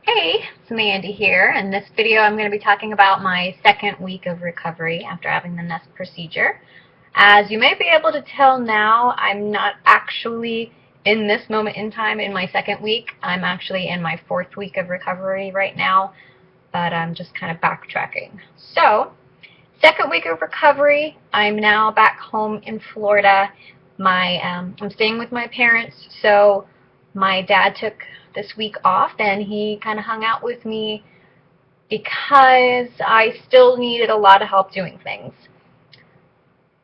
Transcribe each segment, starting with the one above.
Hey, it's Mandy here. In this video I'm going to be talking about my second week of recovery after having the Nuss procedure. As you may be able to tell now, I'm not actually in this moment in time in my second week. I'm actually in my fourth week of recovery right now, but I'm just kind of backtracking. So, second week of recovery, I'm now back home in Florida. I'm staying with my parents, so my dad took this week off and he kind of hung out with me because I still needed a lot of help doing things.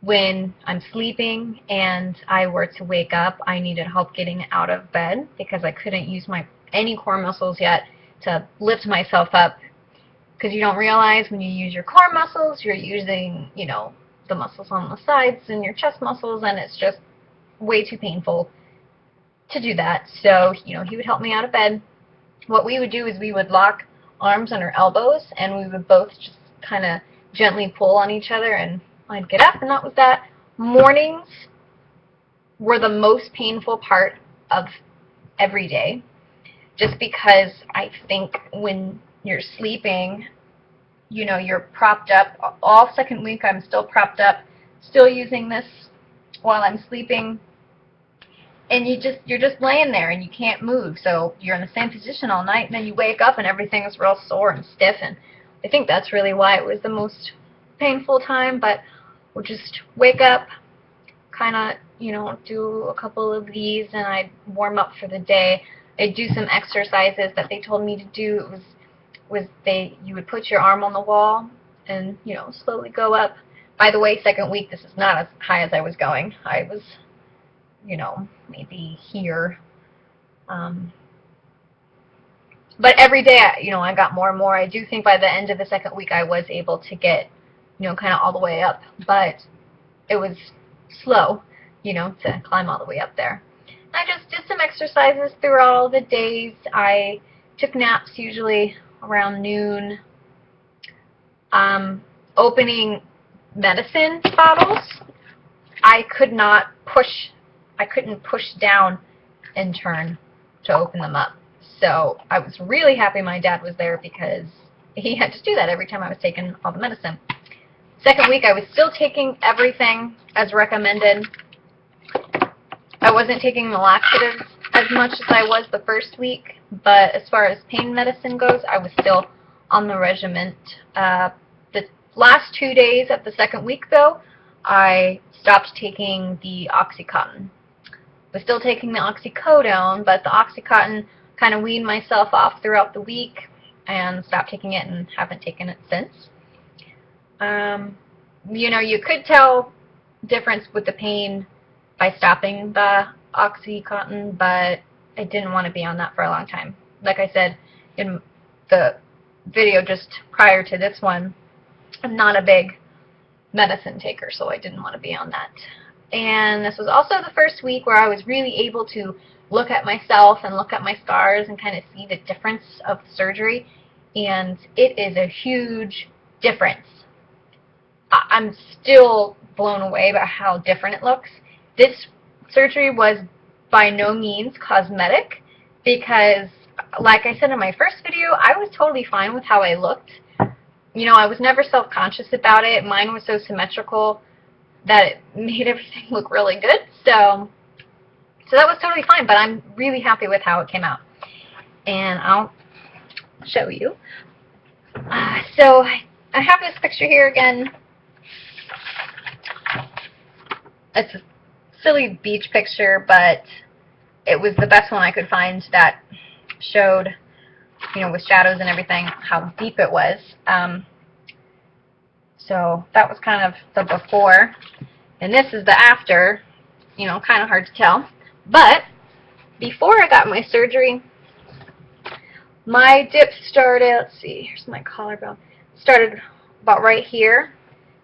When I'm sleeping and I were to wake up, I needed help getting out of bed because I couldn't use any core muscles yet to lift myself up, because you don't realize when you use your core muscles, you're using, the muscles on the sides and your chest muscles, and it's just way too painful to do that. So, he would help me out of bed. What we would do is we would lock arms on our elbows, and we would both just kind of gently pull on each other, and I'd get up, and that was that. Mornings were the most painful part of every day, just because I think when you're sleeping, you're propped up. All second week I'm still propped up, still using this while I'm sleeping. And you're just laying there and you can't move, so you're in the same position all night, and then you wake up and everything is real sore and stiff, and I think that's really why it was the most painful time. But we'll just wake up, kind of, do a couple of these, and I'd warm up for the day. I'd do some exercises that they told me to do. You would put your arm on the wall and, slowly go up. By the way, second week, this is not as high as I was going. I was maybe here. But every day, I got more and more. I do think by the end of the second week, I was able to get, kind of all the way up. But it was slow, to climb all the way up there. I just did some exercises throughout all the days. I took naps usually around noon. Opening medicine bottles, I couldn't push down and turn to open them up. So I was really happy my dad was there, because he had to do that every time I was taking all the medicine. Second week, I was still taking everything as recommended. I wasn't taking the laxatives as much as I was the first week, but as far as pain medicine goes, I was still on the regimen. The last 2 days of the second week, though, I stopped taking the Oxycontin. I was still taking the oxycodone, but the Oxycontin kind of weaned myself off throughout the week and stopped taking it, and haven't taken it since. You could tell difference with the pain by stopping the Oxycontin, but I didn't want to be on that for a long time. Like I said in the video just prior to this one, I'm not a big medicine taker, so I didn't want to be on that. And this was also the first week where I was really able to look at myself and look at my scars and kind of see the difference of the surgery, and it is a huge difference. I'm still blown away by how different it looks. This surgery was by no means cosmetic, because, like I said in my first video, I was totally fine with how I looked. I was never self-conscious about it. Mine was so symmetrical that it made everything look really good. So that was totally fine, but I'm really happy with how it came out. And I'll show you. So I have this picture here again. It's a silly beach picture, but it was the best one I could find that showed, with shadows and everything, how deep it was. So that was kind of the before, and this is the after. Kind of hard to tell. But before I got my surgery, my dip started, let's see, here's my collarbone, started about right here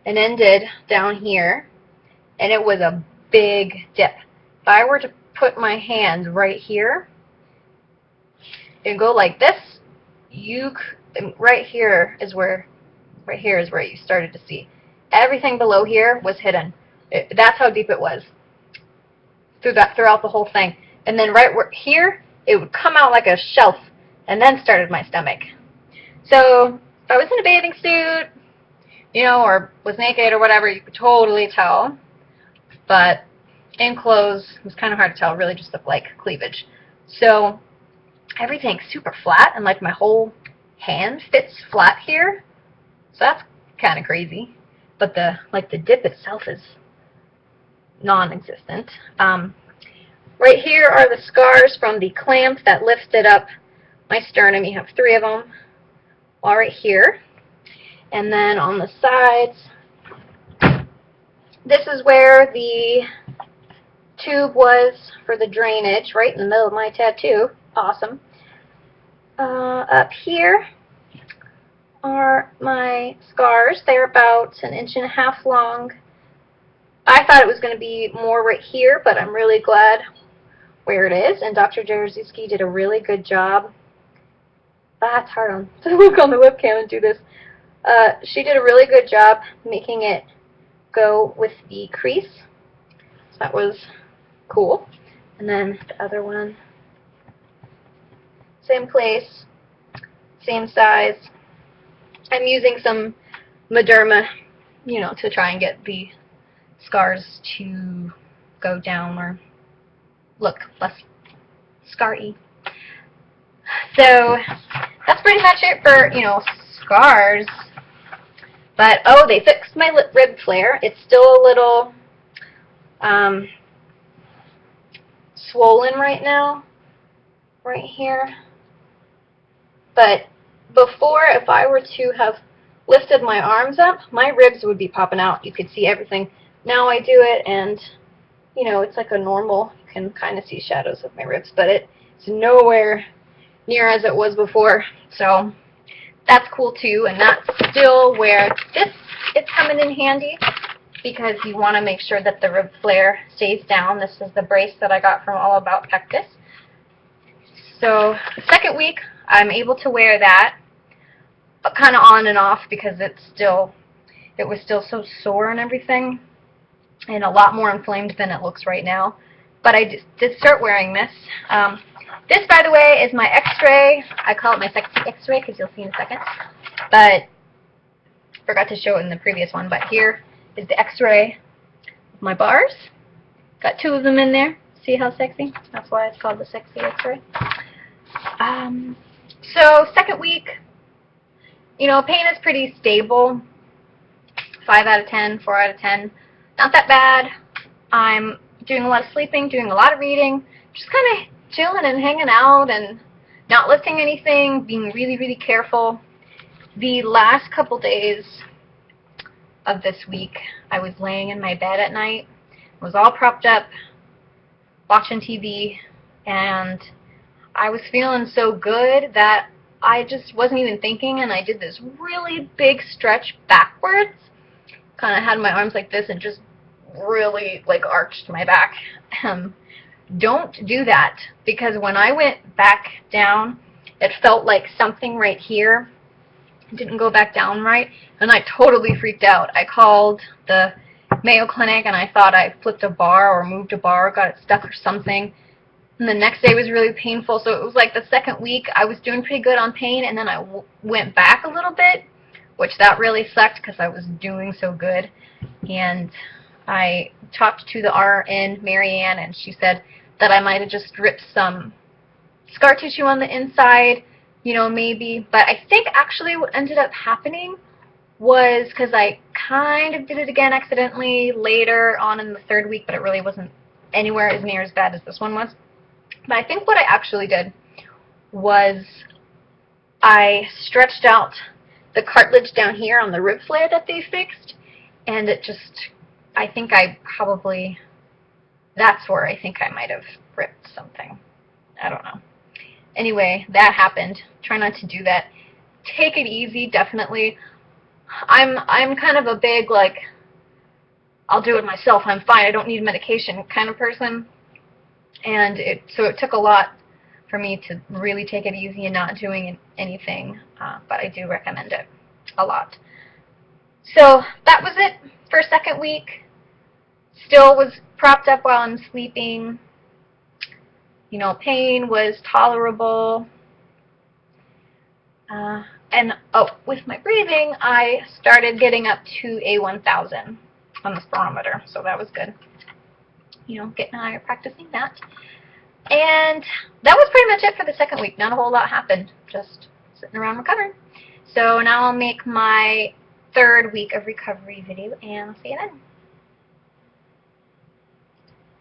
and ended down here, and it was a big dip. If I were to put my hand right here and go like this, right here is where you started to see. Everything below here was hidden. That's how deep it was throughout the whole thing. And then right here, it would come out like a shelf, and then started my stomach. So if I was in a bathing suit, you know, or was naked or whatever, you could totally tell. But in clothes, it was kind of hard to tell. It really just looked like cleavage. So everything's super flat, and like my whole hand fits flat here. So that's kind of crazy. But the dip itself is non-existent. Right here are the scars from the clamp that lifted up my sternum. You have 3 of them, all right here. And then on the sides, this is where the tube was for the drainage, right in the middle of my tattoo. Awesome. Up here are my scars. They're about 1.5 inches long. I thought it was going to be more right here, but I'm really glad where it is. And Dr. Jaruzelski did a really good job. That's hard to look on the webcam and do this. She did a really good job making it go with the crease. So that was cool. And then the other one, same place, same size. I'm using some Mederma, you know, to try and get the scars to go down or look less scar-y. So that's pretty much it for, you know, scars. But, oh, they fixed my rib flare. It's still a little swollen right now, right here. But before, if I were to have lifted my arms up, my ribs would be popping out. You could see everything. Now I do it, and, you know, it's like a normal, you can kind of see shadows of my ribs, but it's nowhere near as it was before. So that's cool too, and that's still where this is coming in handy, because you want to make sure that the rib flare stays down. This is the brace that I got from All About Pectus. So the second week, I'm able to wear that, but kind of on and off, because it was still so sore and everything, and a lot more inflamed than it looks right now. But I did start wearing this. This, by the way, is my x-ray. I call it my sexy x-ray because you'll see in a second. But forgot to show it in the previous one. But here is the x-ray of my bars. Got 2 of them in there. See how sexy? That's why it's called the sexy x-ray. So second week, you know, pain is pretty stable. 5 out of 10, 4 out of 10. Not that bad. I'm doing a lot of sleeping, doing a lot of reading, just kind of chilling and hanging out and not lifting anything, being really, really careful. The last couple days of this week, I was laying in my bed at night, was all propped up, watching TV, and I was feeling so good that I just wasn't even thinking, and I did this really big stretch backwards. Kind of had my arms like this and just really like arched my back. Don't do that, because when I went back down, it felt like something right here didn't go back down right, and I totally freaked out. I called the Mayo Clinic, and I thought I flipped a bar or moved a bar, got it stuck or something. And the next day was really painful, so it was like the second week I was doing pretty good on pain, and then I went back a little bit, which that really sucked because I was doing so good. And I talked to the RN, Marianne, and she said that I might have just ripped some scar tissue on the inside, you know, maybe. But I think actually what ended up happening was, because I kind of did it again accidentally later on in the 3rd week, but it really wasn't anywhere as near as bad as this one was. But I think what I actually did was I stretched out the cartilage down here on the rib flare that they fixed, and it just, I think that's where I think I might have ripped something. I don't know. Anyway, that happened. Try not to do that. Take it easy, definitely. I'm kind of a big, like, I'll do it myself, I'm fine, I don't need medication kind of person. And so it took a lot for me to really take it easy and not doing anything, but I do recommend it a lot. So that was it for second week. Still was propped up while I'm sleeping. You know, pain was tolerable. And oh, with my breathing, I started getting up to a 1,000 on the spirometer, so that was good. You know, getting higher, practicing that. And that was pretty much it for the second week. Not a whole lot happened, just sitting around recovering. So now I'll make my third week of recovery video, and I'll see you then.